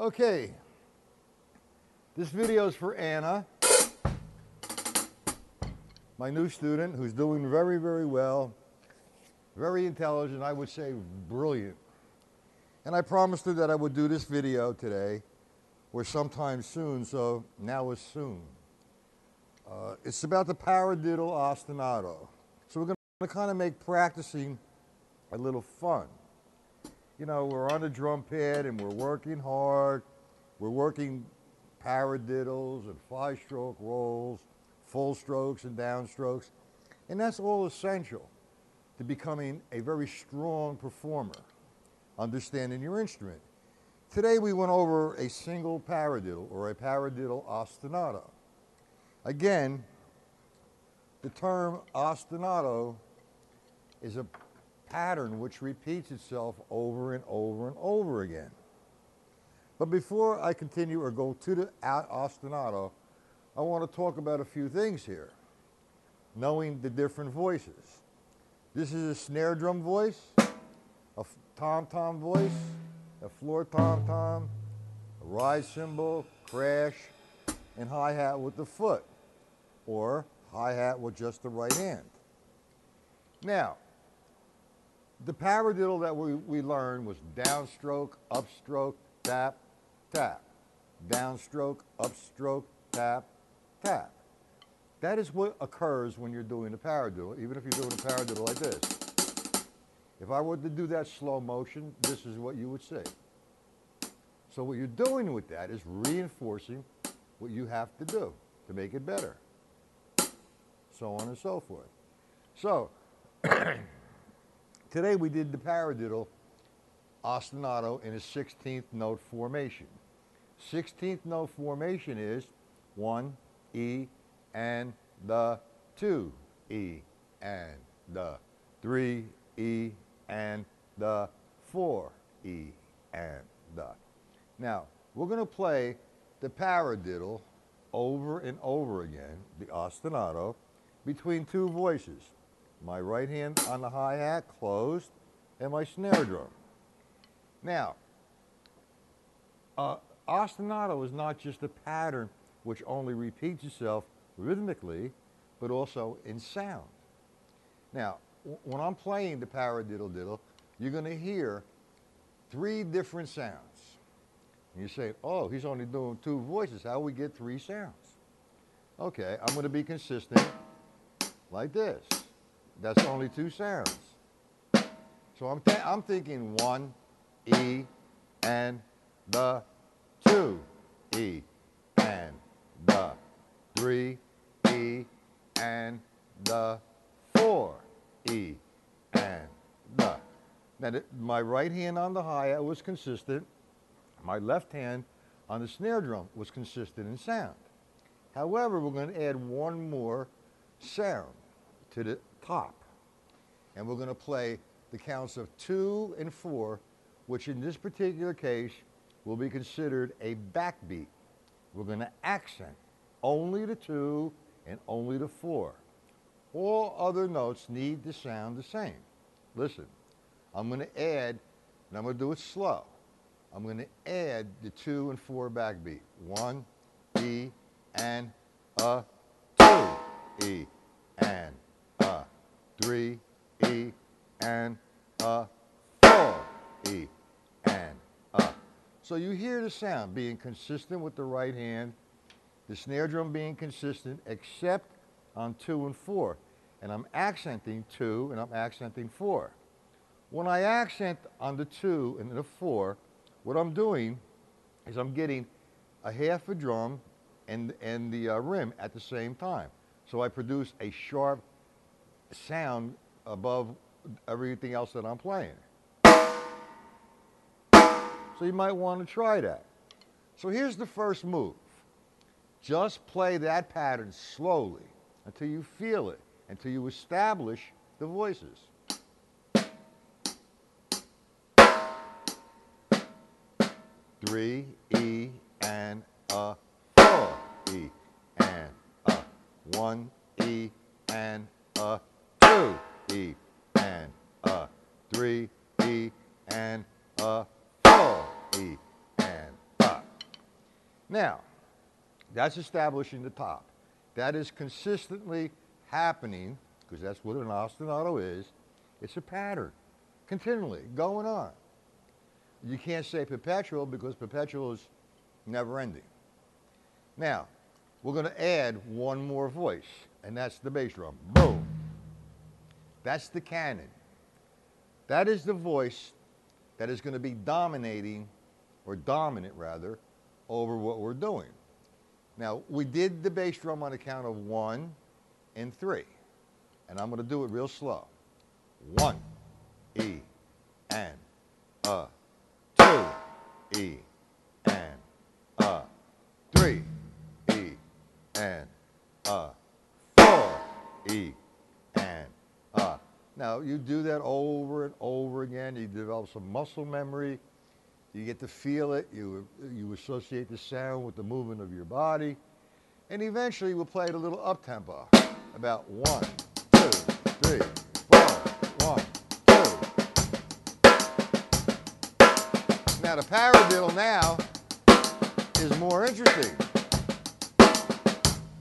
Okay, this video is for Anna, my new student, who's doing very, very well, very intelligent, I would say brilliant. And I promised her that I would do this video today, or sometime soon, so now is soon. It's about the paradiddle ostinato. So we're going to kind of make practicing a little fun. You know, we're on the drum pad and we're working hard. We're working paradiddles and 5-stroke rolls, full strokes and downstrokes. And that's all essential to becoming a very strong performer, understanding your instrument. Today we went over a single paradiddle, or a paradiddle ostinato. Again, the term ostinato is a pattern which repeats itself over and over and over again. But before I continue or go to the ostinato, I want to talk about a few things here, knowing the different voices. This is a snare drum voice, a tom-tom voice, a floor tom-tom, a rise cymbal, crash, and hi-hat with the foot, or hi-hat with just the right hand. Now, the paradiddle that we learned was downstroke, upstroke, tap, tap. Downstroke, upstroke, tap, tap. That is what occurs when you're doing a paradiddle, even if you're doing a paradiddle like this. If I were to do that slow motion, this is what you would see. So what you're doing with that is reinforcing what you have to do to make it better. So on and so forth. So, today we did the paradiddle ostinato in a 16th note formation. 16th note formation is 1 E and the 2 E and the 3 E and the 4 E and the. Now, we're going to play the paradiddle over and over again, the ostinato, between two voices. My right hand on the hi-hat closed and my snare drum. Now, ostinato is not just a pattern which only repeats itself rhythmically, but also in sound. Now, when I'm playing the paradiddle diddle, you're going to hear 3 different sounds. And you say, oh, he's only doing 2 voices. How do we get 3 sounds? Okay, I'm going to be consistent like this. That's only 2 sounds. So I'm thinking 1 E and the 2 E and the 3 E and the 4 E and the. Now my right hand on the hi-hat was consistent. My left hand on the snare drum was consistent in sound. However, we're going to add one more sound to the top. And we're going to play the counts of 2 and 4, which in this particular case will be considered a backbeat. We're going to accent only the 2 and only the 4. All other notes need to sound the same. Listen, I'm going to add, and I'm going to do it slow. I'm going to add the 2 and 4 backbeat. 1 E and a 2 E and a 3 E and a 4 E and a. So you hear the sound being consistent with the right hand, the snare drum being consistent except on 2 and 4. And I'm accenting 2 and I'm accenting 4. When I accent on the 2 and the 4, what I'm doing is I'm getting a half a drum and the rim at the same time. So I produce a sharp sound above everything else that I'm playing. So you might want to try that. So here's the first move. Just play that pattern slowly until you feel it, until you establish the voices. Three E and a 4 E and a 1 E and a 2 E and a 3 E and a 4 E and a. Now, that's establishing the top. That is consistently happening, because that's what an ostinato is. It's a pattern, continually going on. You can't say perpetual because perpetual is never ending. Now, we're going to add one more voice, and that's the bass drum. Boom. That's the cannon. That is the voice that is going to be dominating, or dominant rather, over what we're doing. Now, we did the bass drum on the count of 1 and 3, and I'm going to do it real slow. 1, E, and 2, E, and 3, E, and 4, E, and Now, you do that over and over again. You develop some muscle memory. You get to feel it. You associate the sound with the movement of your body. And eventually, we'll play it a little up-tempo. About 1, 2, 3, 4, 1, 2. Now, the paradiddle now is more interesting.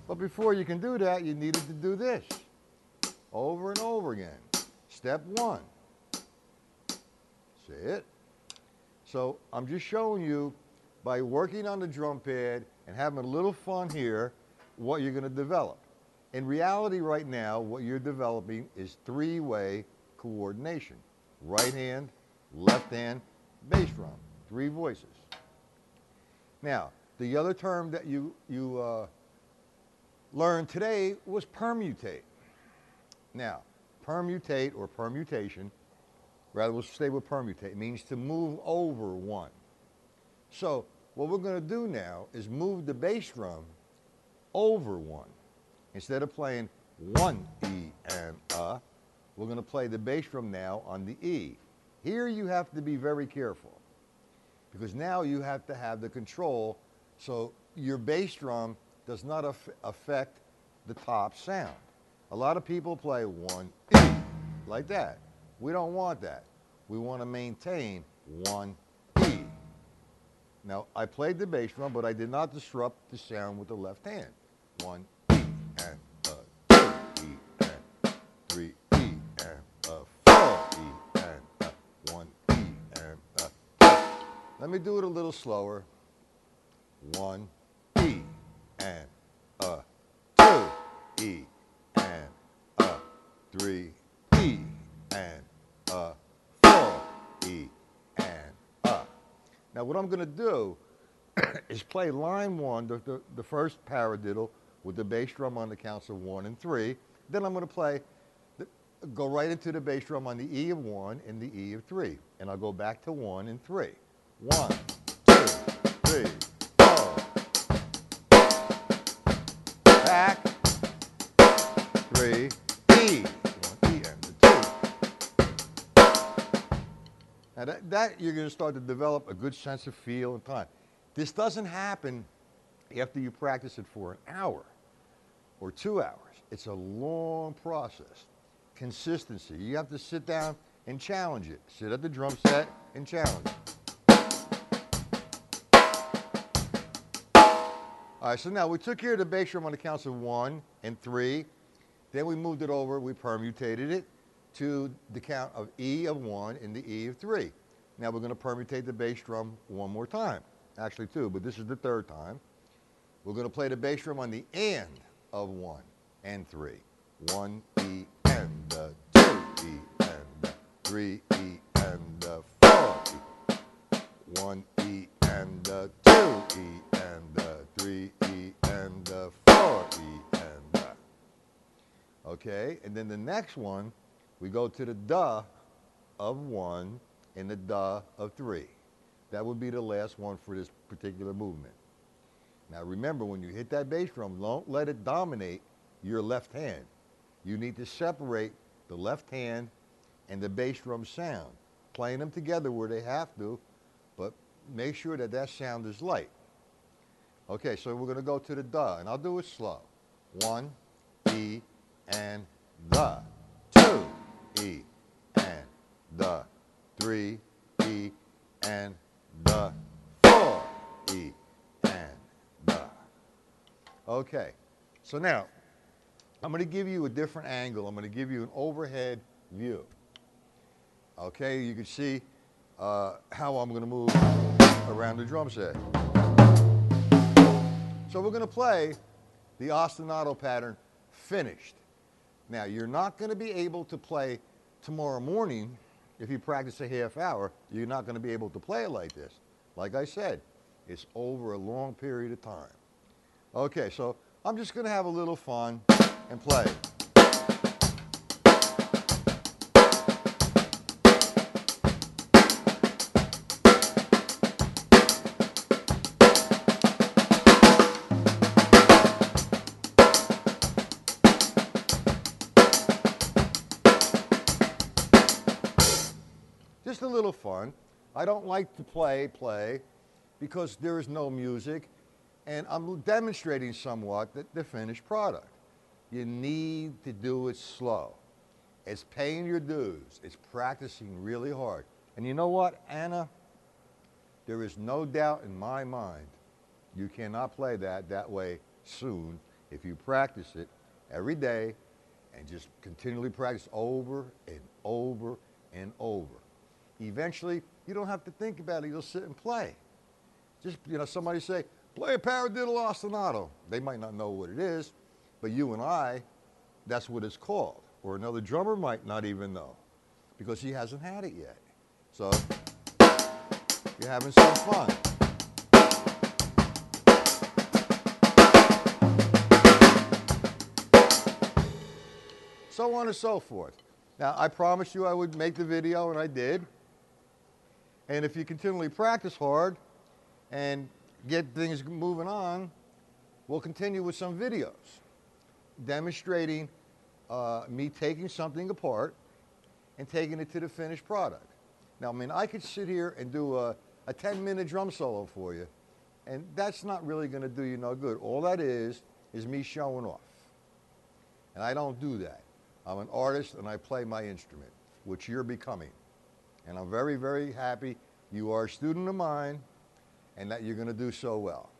But before you can do that, you needed to do this over and over again. Step 1. See it? So I'm just showing you, by working on the drum pad and having a little fun here, what you're going to develop. In reality right now, what you're developing is 3-way coordination. Right hand, left hand, bass drum. 3 voices. Now, the other term that you learned today was permutate. Now, permutate or permutation, rather we'll stay with permutate, means to move over 1. So what we're going to do now is move the bass drum over 1. Instead of playing 1 E and we're going to play the bass drum now on the E. Here you have to be very careful, because now you have to have the control so your bass drum does not affect the top sound. A lot of people play 1 E like that. We don't want that. We want to maintain 1 E. Now, I played the bass drum, but I did not disrupt the sound with the left hand. 1 E and 2 E and 3 E and 4 E and 1 E and 2. Let me do it a little slower. 1 E and 2 E and 3 E and 4 E and Now what I'm going to do is play line 1, the first paradiddle, with the bass drum on the counts of 1 and 3. Then I'm going to go right into the bass drum on the E of 1 and the E of 3. And I'll go back to 1 and 3. 1, 2, 3, 4. Back, 3, E. 1 E and the 2. Now that you're going to start to develop a good sense of feel and time. This doesn't happen after you practice it for an hour or 2 hours. It's a long process. Consistency. You have to sit down and challenge it. Sit at the drum set and challenge it. All right, so now we took care of the bass drum on the counts of 1 and 3. Then we moved it over, we permutated it to the count of E of 1 and the E of 3. Now we're going to permutate the bass drum one more time. Actually 2, but this is the 3rd time. We're going to play the bass drum on the and of 1 and 3. 1 E and 2 E and 3 E and 4 E. 1 E and 2 E and 3 E and 4 E and Okay, and then the next one, we go to the da of 1 and the da of 3. That would be the last one for this particular movement. Now remember, when you hit that bass drum, don't let it dominate your left hand. You need to separate the left hand and the bass drum sound, playing them together where they have to, but make sure that that sound is light. Okay, so we're going to go to the da, and I'll do it slow. 1 E and the 2 E and the 3 E and the 4 E and Okay, so now I'm going to give you a different angle. I'm going to give you an overhead view. Okay, you can see how I'm going to move around the drum set. So we're going to play the ostinato pattern finished. Now, you're not going to be able to play tomorrow morning. If you practice a half hour, you're not going to be able to play it like this. Like I said, it's over a long period of time. Okay, so I'm just going to have a little fun and play. Just a little fun. I don't like to play because there is no music, and I'm demonstrating somewhat the finished product. You need to do it slow. It's paying your dues. It's practicing really hard. And you know what, Anna? There is no doubt in my mind you cannot play that way soon if you practice it every day and just continually practice over and over and over. Eventually, you don't have to think about it. You'll sit and play. Just, somebody say, play a paradiddle ostinato. They might not know what it is, but you and I, that's what it's called. Or another drummer might not even know because he hasn't had it yet. So, you're having some fun. So on and so forth. Now, I promised you I would make the video, and I did. And if you continually practice hard and get things moving on, we'll continue with some videos demonstrating me taking something apart and taking it to the finished product. Now, I mean, I could sit here and do a 10-minute drum solo for you, and that's not really going to do you no good. All that is me showing off. And I don't do that. I'm an artist, and I play my instrument, which you're becoming. And I'm very, very happy you are a student of mine and that you're going to do so well.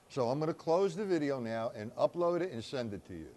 So I'm going to close the video now and upload it and send it to you.